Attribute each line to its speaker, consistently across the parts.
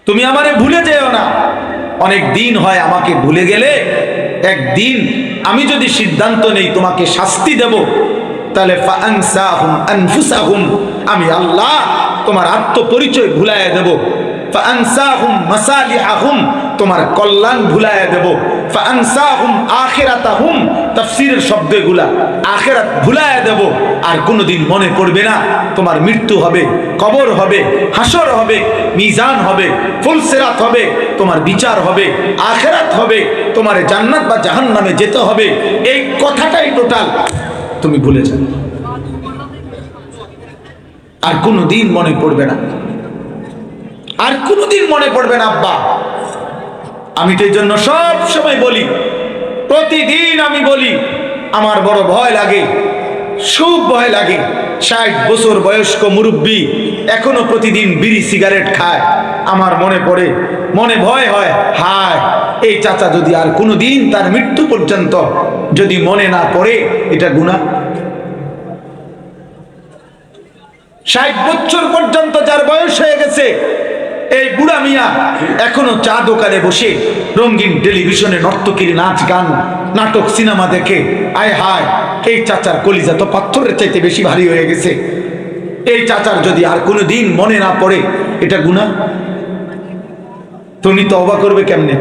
Speaker 1: তুমি আমারে ভুলে যেও না। অনেক দিন হয় আমাকে ভুলে গেলে, একদিন আমি যদি সিদ্ধান্ত নেই তোমাকে শাস্তি দেব, তাহলে ফাআনসাহুম আনফুসাহুম, আমি আল্লাহ তোমার আত্মপরিচয় ভুলাইয়া দেব। ফাআনসাহুম মাসালিহাহুম, তোমার কল্যাণ ভুলাইয়া দেব। ফাআনসাহুম আখিরাতাহুম, তাফসীরের শব্দগুলা আখিরাত ভুলাইয়া দেব। আর কোনোদিন মনে পড়বে না তোমার মৃত্যু হবে, কবর হবে, হাসর হবে, মিজান হবে, ফুলসিরাত হবে, তোমার বিচার হবে, আখিরাত হবে, তোমার জান্নাত বা জাহান্নামে যেতে হবে। এই কথাটাই টোটাল তুমি ভুলে যাও, আর কোনোদিন মনে পড়বে না, আর কোনোদিন মনে পড়বে না। আব্বা, আমি তো এই জন্য সব সময় বলি, প্রতিদিন আমি বলি, আমার বড় ভয় লাগে, খুব ভয় লাগে। 60 বছর বয়স্ক মুরব্বী এখনো প্রতিদিন বিড়ি সিগারেট খায়। আমার মনে পড়ে, মনে ভয় হয়, হায় এই চাচা যদি আর কোনোদিন তার মৃত্যু পর্যন্ত যদি মনে না পড়ে, এটা গুনাহ। 60 বছর পর্যন্ত যার বয়স হয়ে গেছে, এই বুড়া মিয়া এখনো চা দোকানে বসে রঙিন টেলিভিশনে নর্তকীর নাচ গান নাটক সিনেমা দেখে, আয় হায় এই চাচার কলিজা তো পাথরের চাইতে বেশি ভারী হয়ে গেছে। এই চাচার যদি আর কোনো দিন মনে না পড়ে, এটা গুনাহ। তুমি তওবা করবে কেমনে?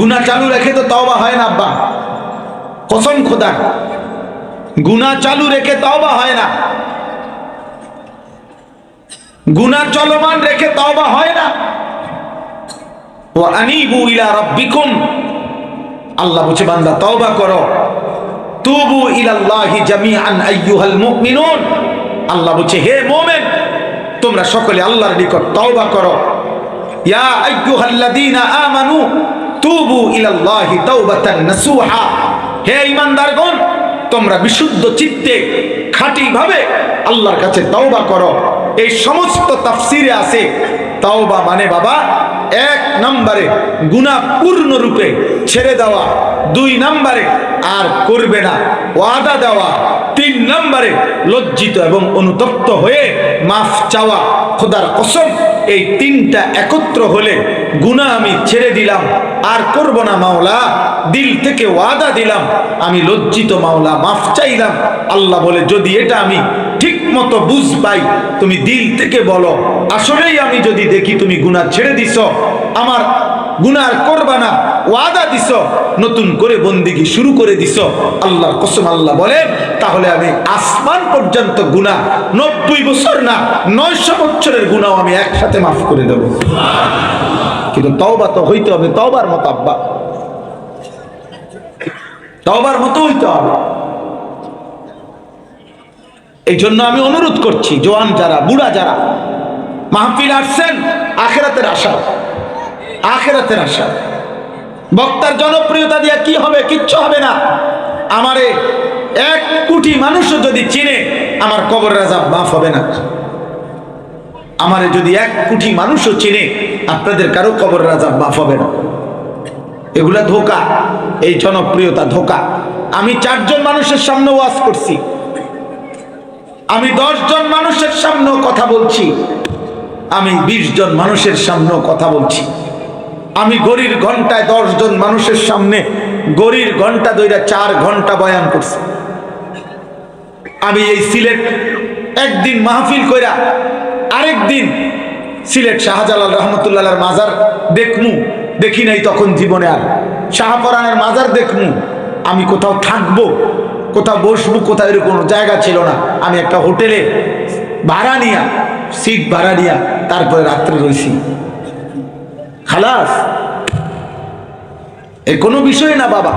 Speaker 1: গুনাহ চালু রেখে তো তওবা হয় না আব্বা, কসম খোদা, গুনাহ চালু রেখে তওবা হয় না, গুনাহ চলমান রেখে তওবা হয় না। ওয়া আনিবু ইলা রাব্বিকুম, আল্লাহ বলছে বান্দা তওবা করো। তুবু ইলাল্লাহি জামিআন আইয়ুহাল মুমিনুন, আল্লাহ বলছে হে মুমিন তোমরা সকলে আল্লাহর নিকট তওবা করো। ইয়া আইয়ুহাল্লাযীনা আমানু তুবু ইলাল্লাহি তাওবাতান নাসুহা, হে ঈমানদারগণ তোমরা বিশুদ্ধ চিত্তে খাঁটি ভাবে আল্লাহর কাছে তওবা করো। এই সমস্ত তাফসিরে আছে তওবা মানে বাবা 1 নম্বরে গুনাহ পূর্ণরূপে ছেড়ে দেওয়া, 2 নম্বরে আর করবে না ওয়াদা দেওয়া, 3 নম্বরে লজ্জিত এবং অনুতপ্ত হয়ে মাফ চাওয়া। খোদার কসম এই 3টা একত্র হলে গুনাহ আমি ছেড়ে দিলাম, আর করব না মাওলা, দিল থেকে ওয়াদা দিলাম, আমি লজ্জিত মাওলা, মাফ চাইলাম। আল্লাহ বলে যদি এটা আমি ঠিক মতো বুঝ পাই, তুমি দিল থেকে বলো, আসলেই আমি যদি দেখি তুমি গুনাহ ছেড়ে দিছ, আমার গুনাহ করবা না ওয়াদা দিছ, নতুন করে বন্দেগী শুরু করে দিছ, আল্লাহর কসম আল্লাহ বলেন তাহলে আমি আসমান পর্যন্ত গুনাহ 90 বছর না 900 বছরের গুনাহ আমি একসাথে মাফ করে দেব। কিন্তু তওবা তো হইতে হবে তওবার মতো আব্বা, তওবার মতো হইতে হবে। এই জন্য আমি অনুরোধ করছি, জওয়ান যারা, বুড়া যারা মাহফিল আসছেন, আখিরাতের আশা, আখিরাতের আশা। বক্তার জনপ্রিয়তা দিয়ে কি হবে? কিচ্ছু হবে না। আমারে 1 কোটি মানুষও যদি চিনে, আমার কবরের আযাব মাফ হবে না। আমারে যদি 1 কোটি মানুষও চিনে, আপনাদের কারো কবরের আযাব মাফ হবে না। এগুলা ধোঁকা, এই জনপ্রিয়তা ধোঁকা। আমি 4 জন মানুষের সামনে ওয়াজ করছি, আমি 10 জন মানুষের সামনেও কথা বলছি, আমি 20 জন মানুষের সামনেও কথা বলছি। আমি ঘড়ির ঘন্টায় 10 জন মানুষের সামনে ঘড়ির ঘন্টা ধরে 4 ঘন্টা বয়ান করছি। আমি এই সিলেট একদিন মাহফিল কইরা আরেকদিন সিলেট শাহজালাল রহমতুল্লাহর মাজার দেখমু, দেখি নাই তখন জীবনে। আর শাহপরানের মাজার দেখমু, আমি কোথাও থাকবো, কোথাও বসবো, কোথাও এর কোনো জায়গা ছিল না। আমি একটা হোটেলে ভাড়া নিয়া, সিট ভাড়া নিয়া তারপরে রাত্রে রয়েছি। খালাস, এ কোনো বিষয় না বাবা।